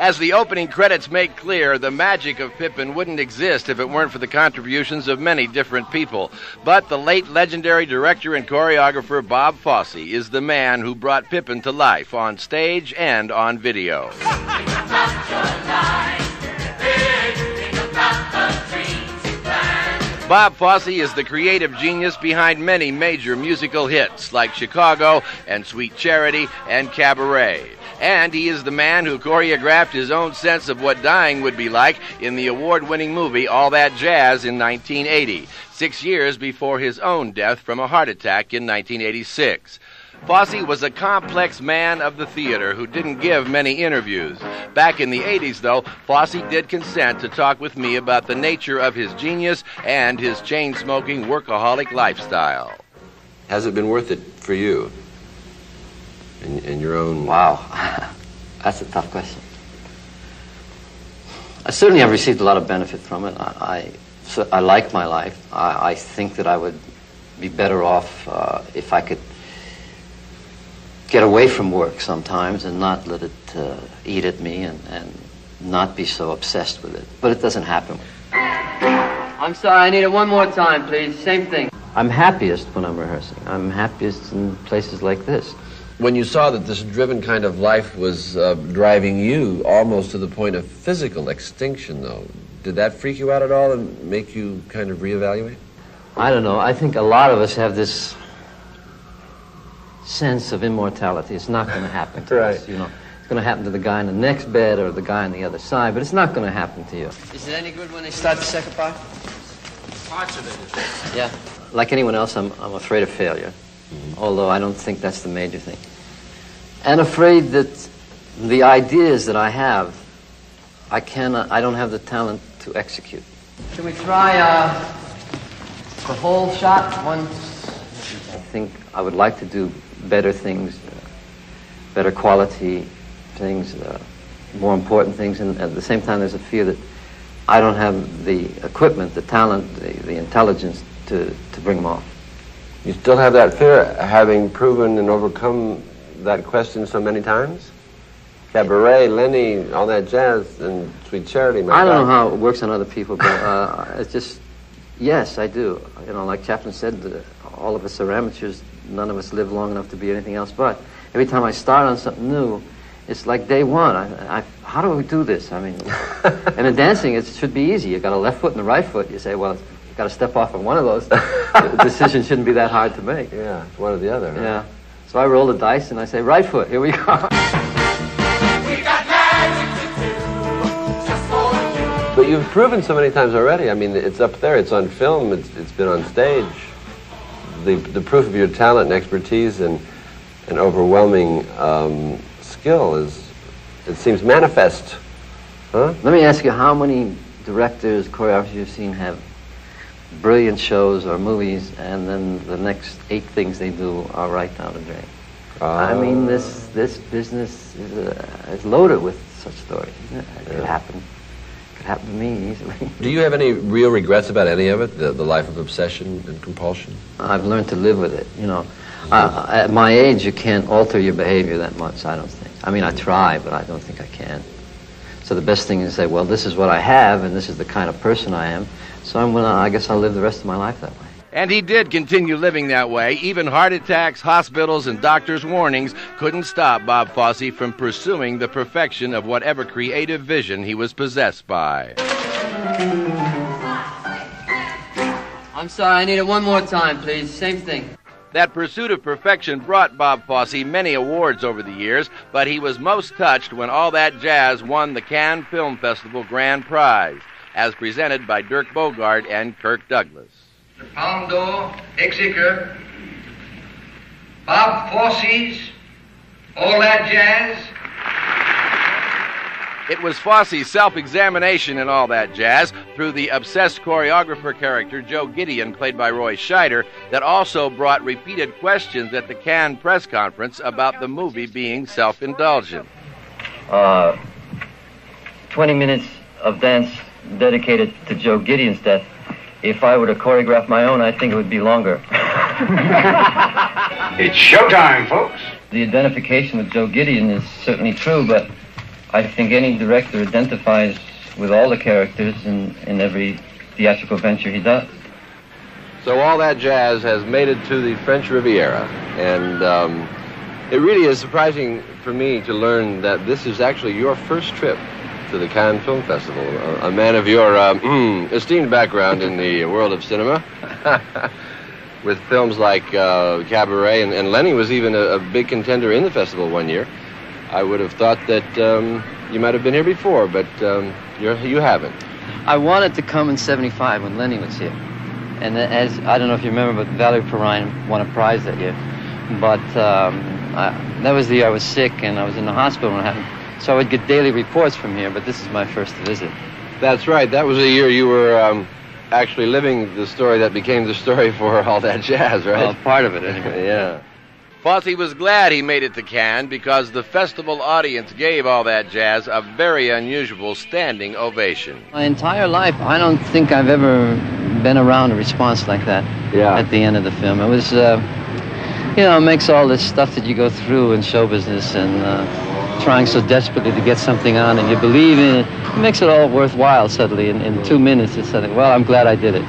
As the opening credits make clear, the magic of Pippin wouldn't exist if it weren't for the contributions of many different people. But the late legendary director and choreographer Bob Fosse is the man who brought Pippin to life on stage and on video. Bob Fosse is the creative genius behind many major musical hits like Chicago and Sweet Charity and Cabaret. And he is the man who choreographed his own sense of what dying would be like in the award-winning movie All That Jazz in 1980, 6 years before his own death from a heart attack in 1986. Fosse was a complex man of the theater who didn't give many interviews. Back in the 80s, though, Fosse did consent to talk with me about the nature of his genius and his chain-smoking workaholic lifestyle. Has it been worth it for you? In your own... Wow, that's a tough question. I certainly have received a lot of benefit from it. I like my life. I think that I would be better off if I could get away from work sometimes and not let it eat at me and not be so obsessed with it. But it doesn't happen. I'm sorry, I need it one more time, please. Same thing. I'm happiest when I'm rehearsing. I'm happiest in places like this. When you saw that this driven kind of life was driving you almost to the point of physical extinction, though, did that freak you out at all and make you kind of reevaluate? I don't know. I think a lot of us have this sense of immortality. It's not going to happen to us, you know. It's going to happen to the guy in the next bed or the guy on the other side, but it's not going to happen to you. Is it any good when they start the second part? Parts of it. Yeah. Like anyone else, I'm afraid of failure. Although I don't think that's the major thing. And afraid that the ideas that I have, I don't have the talent to execute. Can we try the whole shot once? I think I would like to do better things, better quality things, more important things, and at the same time there's a fear that I don't have the equipment, the talent, the intelligence to bring them off. You still have that fear, having proven and overcome that question so many times? Cabaret, Lenny, All That Jazz, and Sweet Charity. I don't know how it works on other people, but it's just, yes, I do. You know, like Chaplin said, all of us are amateurs. None of us live long enough to be anything else but. Every time I start on something new, it's like day one. How do we do this? I mean, and in dancing, it should be easy. You got a left foot and a right foot. You say, well, got to step off on one of those. The decision shouldn't be that hard to make. Yeah, it's one or the other. Huh? Yeah. So I roll the dice and I say, right foot, here we go. We got magic to do, just for you. But you've proven so many times already. I mean, it's up there, it's on film, it's been on stage. The proof of your talent and expertise and overwhelming skill it seems manifest. Huh? Let me ask you, how many directors, choreographers you've seen have brilliant shows or movies, and then the next 8 things they do are right down the drain? I mean, this business is loaded with such stories. Isn't it? It could happen. It could happen to me easily. Do you have any real regrets about any of it? The life of obsession and compulsion? I've learned to live with it. You know, at my age, you can't alter your behavior that much. I don't think. I mean, I try, but I don't think I can. So the best thing is to say, well, this is what I have, and this is the kind of person I am. So I guess I'll live the rest of my life that way. And he did continue living that way. Even heart attacks, hospitals, and doctors' warnings couldn't stop Bob Fosse from pursuing the perfection of whatever creative vision he was possessed by. I'm sorry, I need it one more time, please. Same thing. That pursuit of perfection brought Bob Fosse many awards over the years, but he was most touched when All That Jazz won the Cannes Film Festival Grand Prize, as presented by Dirk Bogarde and Kirk Douglas. The Palme d'Or executor, Bob Fosse's All That Jazz. It was Fosse's self-examination in All That Jazz through the obsessed choreographer character Joe Gideon, played by Roy Scheider, that also brought repeated questions at the Cannes press conference about the movie being self-indulgent. 20 minutes of dance dedicated to Joe Gideon's death. If I were to choreograph my own, I think it would be longer. It's showtime, folks. The identification with Joe Gideon is certainly true, but I think any director identifies with all the characters in every theatrical venture he does. So All That Jazz has made it to the French Riviera, and it really is surprising for me to learn that this is actually your first trip to the Cannes Film Festival. A man of your esteemed background in the world of cinema, with films like Cabaret, and Lenny was even a big contender in the festival one year. I would have thought that you might have been here before, but you haven't. I wanted to come in '75 when Lenny was here. And as I don't know if you remember, but Valerie Perrine won a prize that year. But that was the year I was sick and I was in the hospital when it happened. So I would get daily reports from here, but this is my first visit. That's right. That was the year you were actually living the story that became the story for All That Jazz, right? Well, part of it, anyway. Yeah. Fosse was glad he made it to Cannes because the festival audience gave All That Jazz a very unusual standing ovation. My entire life, I don't think I've ever been around a response like that at the end of the film. It was, it makes all this stuff that you go through in show business and trying so desperately to get something on and you believe in it. It makes it all worthwhile suddenly. In 2 minutes, it's something, well, I'm glad I did it.